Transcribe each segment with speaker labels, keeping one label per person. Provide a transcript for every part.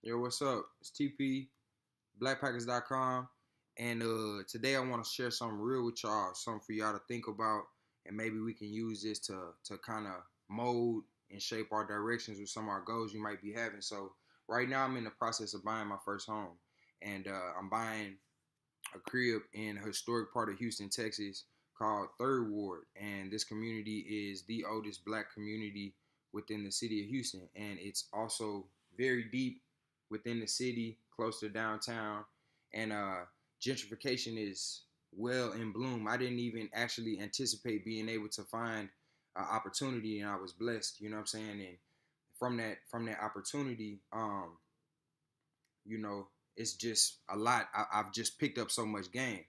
Speaker 1: Yo, what's up? It's TP, BlackPackas.com, and today I want to share something real with y'all, something for y'all to think about, and maybe we can use this to kind of mold and shape our directions with some of our goals you might be having. So right now I'm in the process of buying my first home, and I'm buying a crib in a historic part of Houston, Texas, called Third Ward, and this community is the oldest Black community within the city of Houston, and it's also very deep within the city, close to downtown, and gentrification is well in bloom. I didn't even actually anticipate being able to find opportunity, and I was blessed. You know what I'm saying? And from that opportunity, you know, it's just a lot. I've just picked up so much game.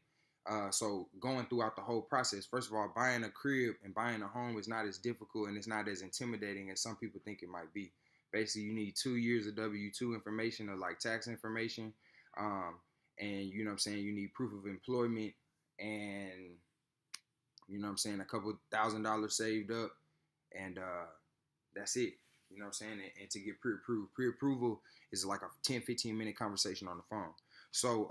Speaker 1: So going throughout the whole process, first of all, buying a crib and buying a home is not as difficult and it's not as intimidating as some people think it might be. Basically, you need 2 years of W-2 information or like tax information, um, and you know what I'm saying. You need proof of employment, and you know what I'm saying, a couple $1,000 saved up, and that's it. You know what I'm saying? And to get pre-approved. Pre-approval is like a 10, 15-minute conversation on the phone. So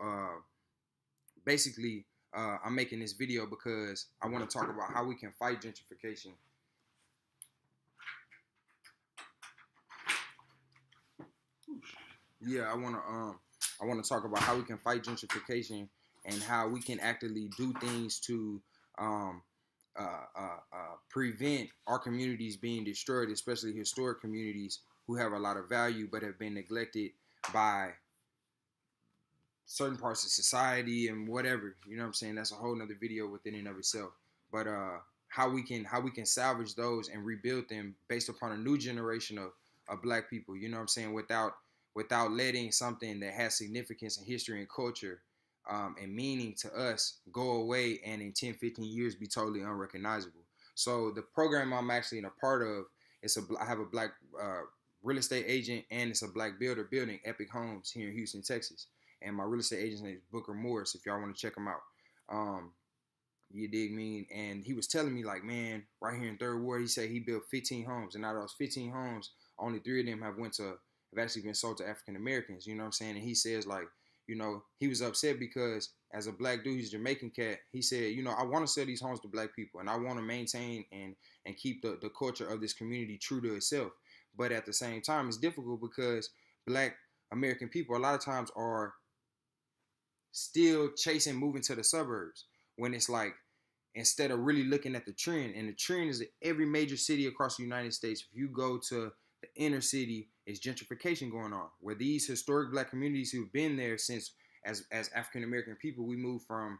Speaker 1: basically, I'm making this video because I want to talk about how we can fight gentrification. Yeah, I want to talk about how we can fight gentrification and how we can actively do things to um, prevent our communities being destroyed, especially historic communities who have a lot of value but have been neglected by certain parts of society and whatever. You know what I'm saying? That's a whole nother video within and of itself. But how we can salvage those and rebuild them based upon a new generation of Black people. You know what I'm saying? Without letting something that has significance in history and culture, and meaning to us go away and in 10, 15 years be totally unrecognizable. So the program I'm actually in a part of, I have a Black real estate agent, and it's a Black builder building Epic Homes here in Houston, Texas. And my real estate agent's name is Booker Morris, if y'all want to check him out. Um, you dig me? And he was telling me, like, man, right here in Third Ward, he said he built 15 homes, and out of those 15 homes, only 3 of them have actually been sold to African Americans. You know what I'm saying? And he says, like, he was upset because as a Black dude, he's a Jamaican cat. He said, I want to sell these homes to Black people, and I want to maintain and keep the culture of this community true to itself. But at the same time, it's difficult because Black American people a lot of times are still chasing moving to the suburbs, when it's like, instead of really looking at the trend, and the trend is that every major city across the United States, if you go to the inner city, is gentrification going on, where these historic Black communities who've been there since, as African American people, we moved from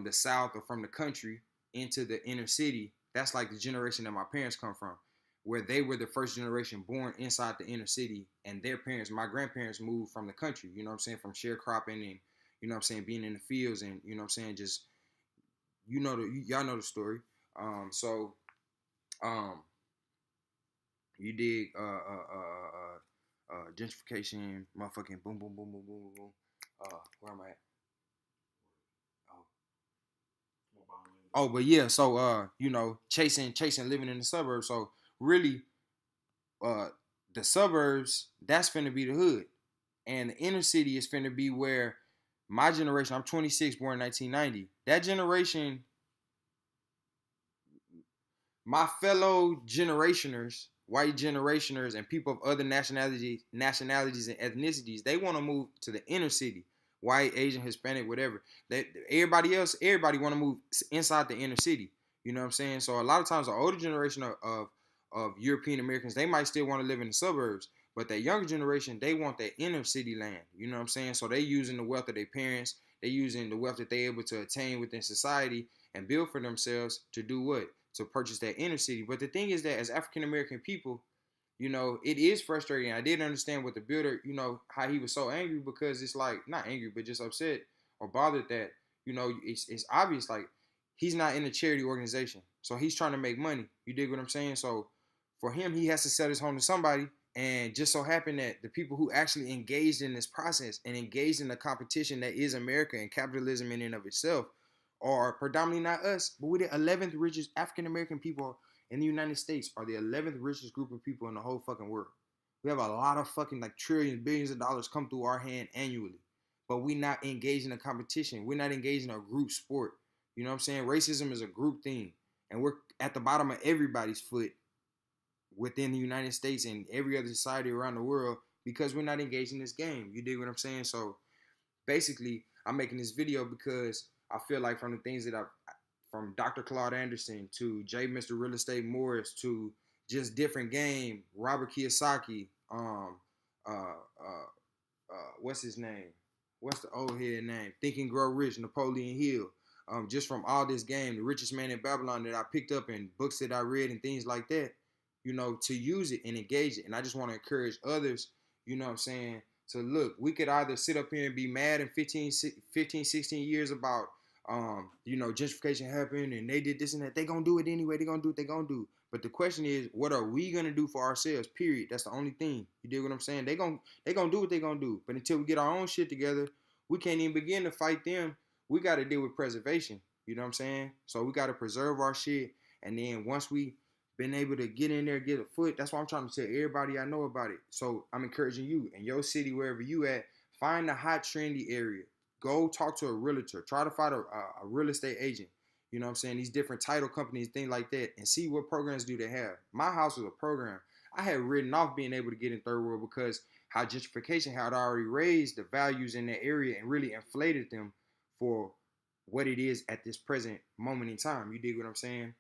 Speaker 1: the South or from the country into the inner city. That's like the generation that my parents come from, where they were the first generation born inside the inner city, and their parents, my grandparents, moved from the country, you know what I'm saying, from sharecropping and, you know what I'm saying, being in the fields, and, you know what I'm saying, just, y'all know the story. So um you dig, gentrification, motherfucking boom boom boom boom boom boom boom. Where am I at? Oh, but yeah, so chasing living in the suburbs. So really, uh the suburbs, that's finna be the hood, and the inner city is finna be where my generation. I'm 26, born in 1990. That generation, my fellow generationers, white generationers, and people of other nationalities and ethnicities, they want to move to the inner city. White, Asian, Hispanic, whatever. Everybody want to move inside the inner city. You know what I'm saying? So a lot of times, the older generation of European Americans, they might still want to live in the suburbs, but that younger generation, they want that inner city land. You know what I'm saying? So they using the wealth of their parents, they using the wealth that they able to attain within society and build for themselves to do what? To purchase that inner city. But the thing is that as African American people, it is frustrating. I didn't understand what the builder, how he was so angry, because it's like, not angry, but just upset or bothered that, it's obvious, like, he's not in a charity organization. So he's trying to make money. You dig what I'm saying? So for him, he has to sell his home to somebody. And just so happened that the people who actually engaged in this process and engaged in the competition that is America and capitalism in and of itself are predominantly not us, but we're the 11th richest African American people in the United States, are the 11th richest group of people in the whole fucking world. We have a lot of fucking like trillions, billions of dollars come through our hand annually, but we not engaged in a competition. We're not engaged in a group sport. You know what I'm saying? Racism is a group thing, and we're at the bottom of everybody's foot within the United States and every other society around the world because we're not engaged in this game. You dig what I'm saying? So basically, I'm making this video because I feel like from the things that from Dr. Claude Anderson to J. Mr. Real Estate Morris to just different game, Robert Kiyosaki, what's his name? What's the old head name? Think and Grow Rich, Napoleon Hill. Just from all this game, The Richest Man in Babylon that I picked up in books that I read and things like that, you know, to use it and engage it. And I just want to encourage others, you know what I'm saying, to look, we could either sit up here and be mad in 15, 16 years about, you know, gentrification happened and they did this and that. They gonna do it anyway. They gonna do what they gonna do. But the question is, what are we gonna do for ourselves? Period. That's the only thing. You dig what I'm saying? They gonna do what they gonna do. But until we get our own shit together, we can't even begin to fight them. We got to deal with preservation. You know what I'm saying? So we got to preserve our shit. And then once we been able to get in there, get a foot, that's why I'm trying to tell everybody I know about it. So I'm encouraging you in your city, wherever you at, find a hot, trendy area. Go talk to a realtor. Try to find a real estate agent. You know what I'm saying? These different title companies, things like that, and see what programs do they have. My house was a program. I had written off being able to get in third world because how gentrification had already raised the values in that area and really inflated them for what it is at this present moment in time. You dig what I'm saying?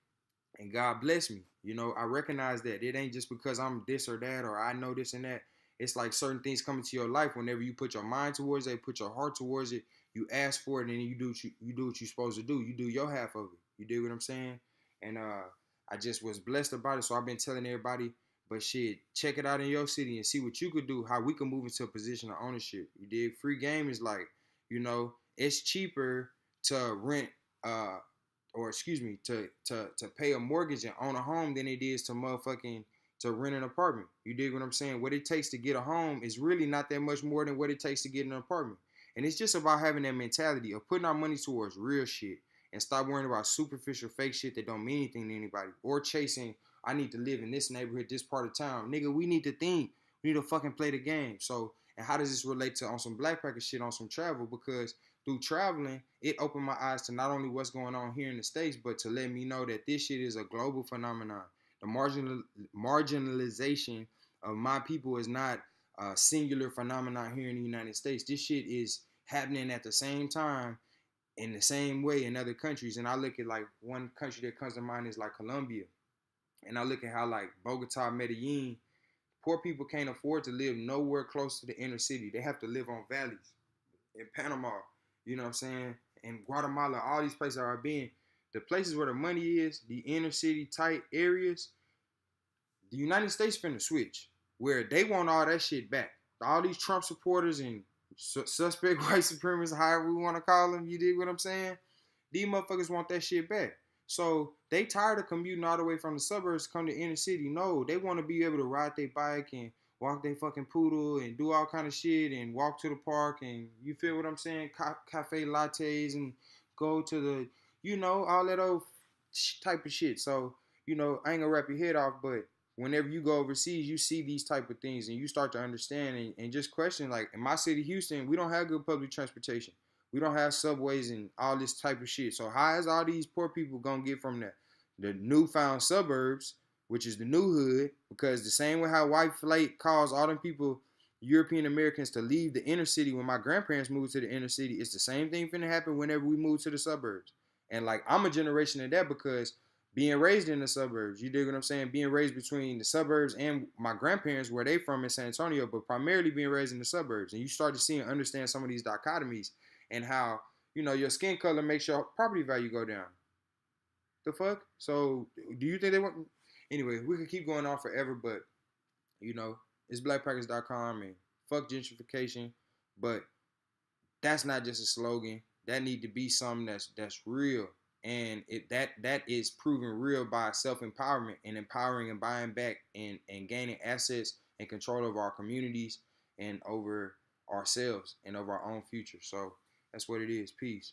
Speaker 1: And God bless me. You know, I recognize that it ain't just because I'm this or that or I know this and that. It's like certain things come into your life whenever you put your mind towards it, put your heart towards it, you ask for it, and then you do what you're supposed to do. You do your half of it. You dig what I'm saying? And I just was blessed about it. So I've been telling everybody, but shit, check it out in your city and see what you could do, how we can move into a position of ownership. You dig? Free game is like, you know, it's cheaper to rent or excuse me, to pay a mortgage and own a home than it is to motherfucking to rent an apartment. You dig what I'm saying? What it takes to get a home is really not that much more than what it takes to get an apartment. And it's just about having that mentality of putting our money towards real shit and stop worrying about superficial fake shit that don't mean anything to anybody or chasing, I need to live in this neighborhood, this part of town. Nigga, we need to think. We need to fucking play the game. So, and how does this relate to on some BlackPackas shit, on some travel? Because through traveling, it opened my eyes to not only what's going on here in the States, but to let me know that this shit is a global phenomenon. The marginalization of my people is not a singular phenomenon here in the United States. This shit is happening at the same time in the same way in other countries. And I look at like one country that comes to mind is like Colombia. And I look at how like Bogota, Medellin, poor people can't afford to live nowhere close to the inner city. They have to live on valleys. In Panama, you know what I'm saying? In Guatemala, all these places are being, the places where the money is, the inner city tight areas, the United States finna switch, where they want all that shit back. All these Trump supporters and suspect white supremacists, however we want to call them, you dig what I'm saying? These motherfuckers want that shit back. So they tired of commuting all the way from the suburbs to come to inner city. No, they want to be able to ride their bike and walk their fucking poodle and do all kind of shit and walk to the park and, you feel what I'm saying? Cafe lattes and go to the, you know, all that old type of shit. So, you know, I ain't gonna wrap your head off, but whenever you go overseas, you see these type of things and you start to understand and just question, like in my city, Houston, we don't have good public transportation. We don't have subways and all this type of shit. So how is all these poor people gonna get from the newfound suburbs, which is the new hood? Because the same way how white flight caused all them people, European Americans, to leave the inner city when my grandparents moved to the inner city, it's the same thing finna happen whenever we move to the suburbs. And like I'm a generation of that because being raised in the suburbs, you dig what I'm saying? Being raised between the suburbs and my grandparents, where they from in San Antonio, but primarily being raised in the suburbs. And you start to see and understand some of these dichotomies and how, you know, your skin color makes your property value go down. The fuck? So do you think they want? Anyway, we could keep going on forever, but you know, it's BlackPackas.com and fuck gentrification. But that's not just a slogan. That need to be something that's real. And that is proven real by self-empowerment and empowering and buying back and gaining assets and control of our communities and over ourselves and over our own future. So that's what it is. Peace.